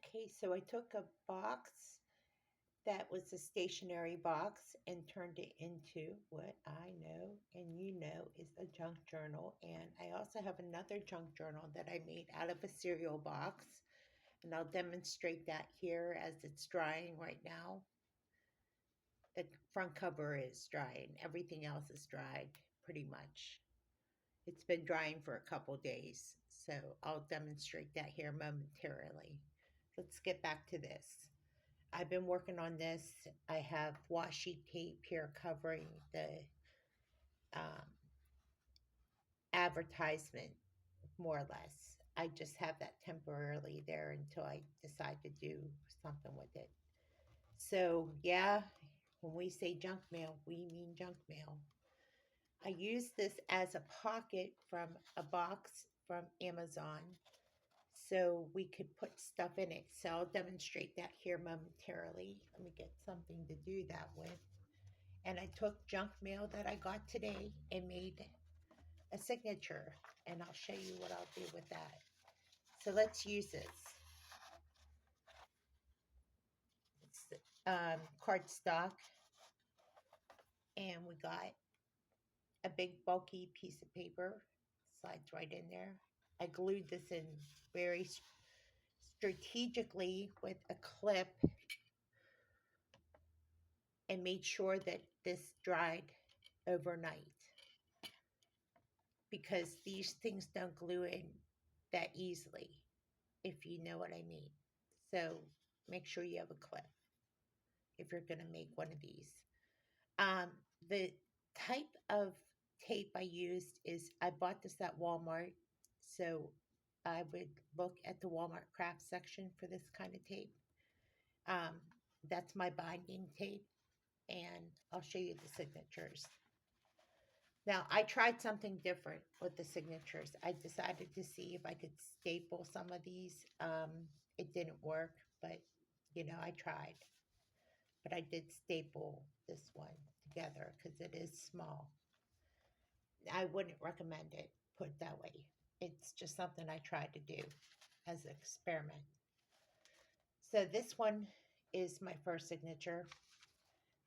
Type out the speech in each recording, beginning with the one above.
Okay, so I took a box that was a stationary box and turned it into what I know and you know is a junk journal. And I also have another junk journal that I made out of a cereal box. And I'll demonstrate that here as it's drying right now. The front cover is drying, everything else is dried pretty much. It's been drying for a couple days, so I'll demonstrate that here momentarily. Let's get back to this. I've been working on this. I have washi tape here covering the um, advertisement, more or less. I just have that temporarily there until I decide to do something with it. So, yeah, when we say junk mail, we mean junk mail. I use this as a pocket from a box from Amazon so we could put stuff in it. So I'll demonstrate that here momentarily. Let me get something to do that with. And I took junk mail that I got today and made a signature, and I'll show you what I'll do with that. So let's use this. It's cardstock, and we got a big bulky piece of paper, slides right in there. I glued this in very strategically with a clip and made sure that this dried overnight because these things don't glue in that easily, if you know what I mean. So make sure you have a clip if you're going to make one of these. The type of tape I used is I bought this at Walmart. So I would look at the Walmart craft section for this kind of tape. Um, that's my binding tape, and I'll show you the signatures. Now, I tried something different with the signatures. I decided to see if I could staple some of these. It didn't work, but I tried. But I did staple this one together because it is small. I wouldn't recommend it, put it that way. It's just something I tried to do as an experiment. So this one is my first signature.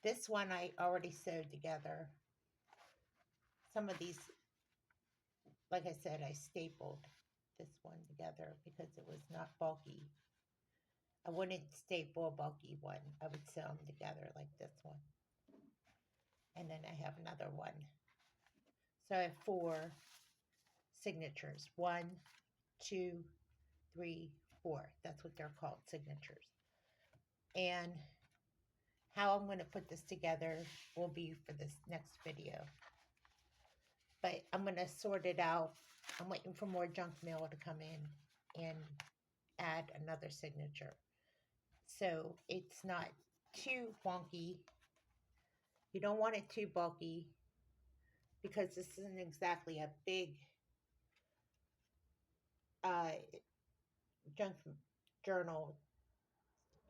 This one I already sewed together. Some of these, like I said, I stapled this one together because it was not bulky. I wouldn't staple a bulky one. I would sew them together like this one. And then I have another one. So I have four signatures. One, two, three, four. That's what they're called, signatures. And how I'm going to put this together will be for this next video. But I'm going to sort it out. I'm waiting for more junk mail to come in and add another signature. So it's not too wonky. You don't want it too bulky because this isn't exactly a big uh, junk journal.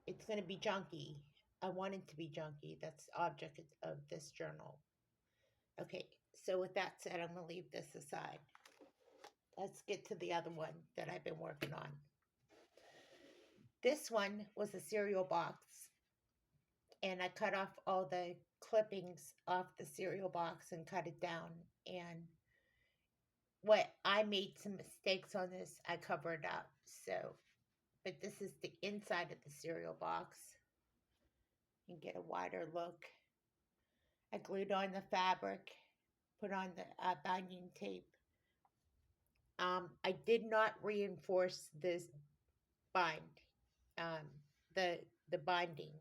It's going to be junky. I want it to be junky. That's the object of this journal. Okay, so with that said, I'm going to leave this aside. Let's get to the other one that I've been working on. This one was a cereal box, and I cut off all the clippings off the cereal box and cut it down. And what I made some mistakes on this, I covered up. So, but this is the inside of the cereal box. You can get a wider look. I glued on the fabric, put on the binding tape. I did not reinforce this bind, the binding.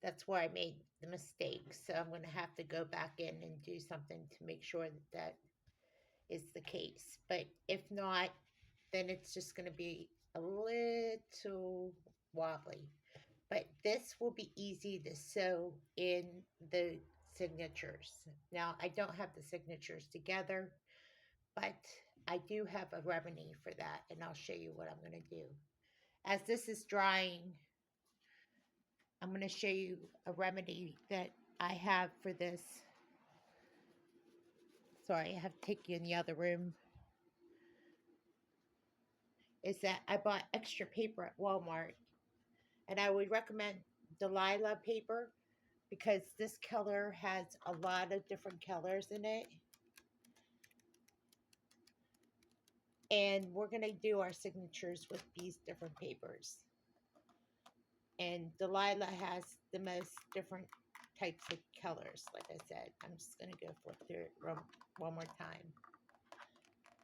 That's where I made the mistake. So I'm going to have to go back in and do something to make sure that that is the case. But if not, then it's just going to be a little wobbly. But this will be easy to sew in the signatures. Now, I don't have the signatures together, but I do have a remedy for that, and I'll show you what I'm going to do. As this is drying, I'm going to show you a remedy that I have for this. Sorry, I have to take you in the other room. Is that I bought extra paper at Walmart, And I would recommend Delilah paper because this color has a lot of different colors in it. And we're going to do our signatures with these different papers. And Delilah has the most different types of colors. Like I said, I'm just going to go flip through it one more time.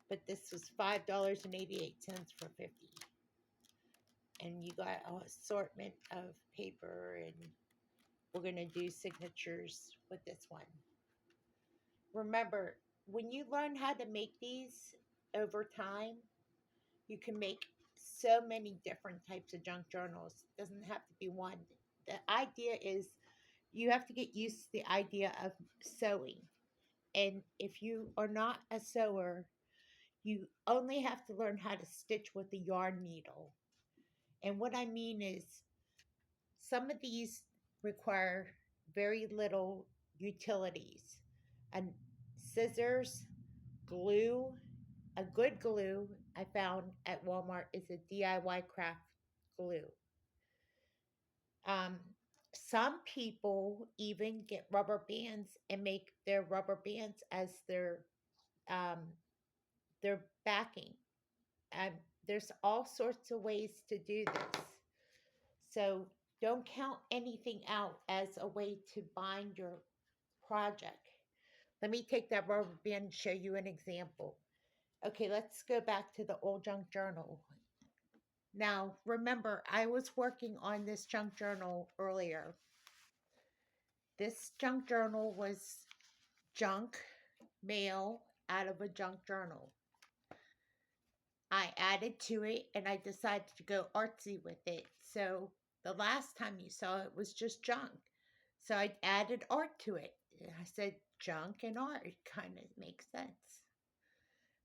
But this was $5.88 for 50. And you got an assortment of paper, and we're going to do signatures with this one. Remember, when you learn how to make these over time, you can make so many different types of junk journals. It doesn't have to be one. The idea is you have to get used to the idea of sewing. And if you are not a sewer, you only have to learn how to stitch with the yarn needle. And what I mean is, some of these require very little utilities. And scissors, glue, a good glue I found at Walmart is a DIY craft glue. Um, some people even get rubber bands and make their rubber bands as um, their backing. And there's all sorts of ways to do this. So don't count anything out as a way to bind your project. Let me take that rubber band and show you an example. Okay, let's go back to the old junk journal. Now, remember, I was working on this junk journal earlier. This junk journal was junk mail out of a junk journal. I added to it and I decided to go artsy with it. So the last time you saw it was just junk. So I added art to it. I said junk and art kind of makes sense.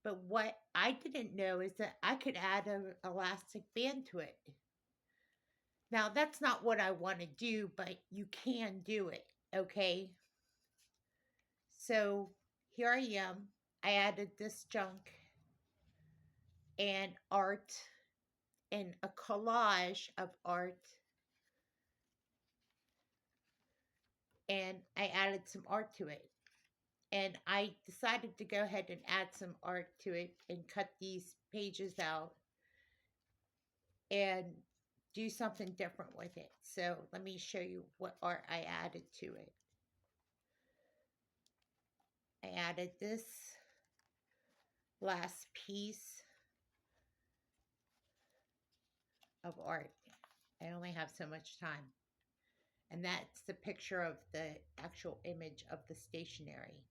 But what I didn't know is that I could add an elastic band to it. Now, that's not what I want to do, but you can do it, okay? So here I am. I added this junk and art and a collage of art, and I added some art to it. And I decided to go ahead and add some art to it and cut these pages out and do something different with it. So let me show you what art I added to it. I added this last piece of art. I only have so much time. And that's the picture of the actual image of the stationery.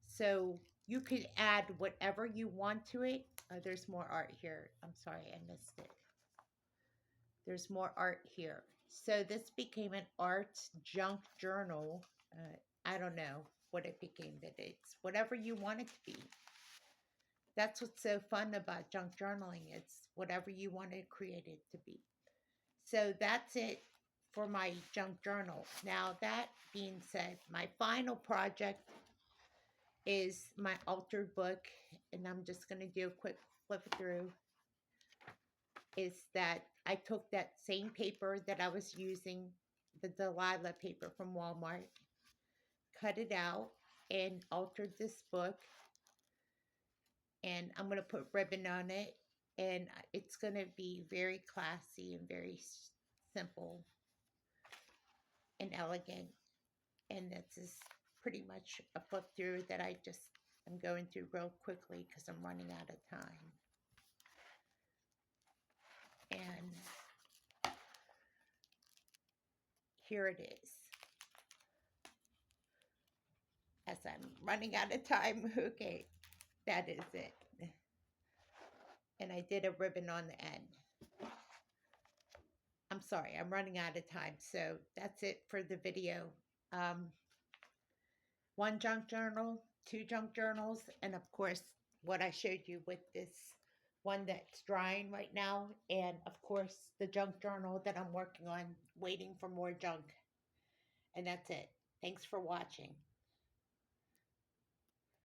So you could add whatever you want to it. There's more art here. I'm sorry, I missed it. There's more art here. So this became an art junk journal. I don't know what it became, but it's whatever you want it to be. That's what's so fun about junk journaling. It's whatever you want to create it to be. So that's it for my junk journal. Now, that being said, my final project is my altered book, and I'm just going to do a quick flip through. Is that I took that same paper that I was using, the Delilah paper from Walmart, cut it out, and altered this book. And I'm going to put ribbon on it, and it's going to be very classy and very simple and elegant. And this is pretty much a flip through that I'm going through real quickly because I'm running out of time. And here it is. As I'm running out of time, okay, that is it. And I did a ribbon on the end. I'm sorry, I'm running out of time. So that's it for the video. One junk journal, two junk journals, and of course, what I showed you with this one that's drying right now, and of course, the junk journal that I'm working on, waiting for more junk. And that's it. Thanks for watching.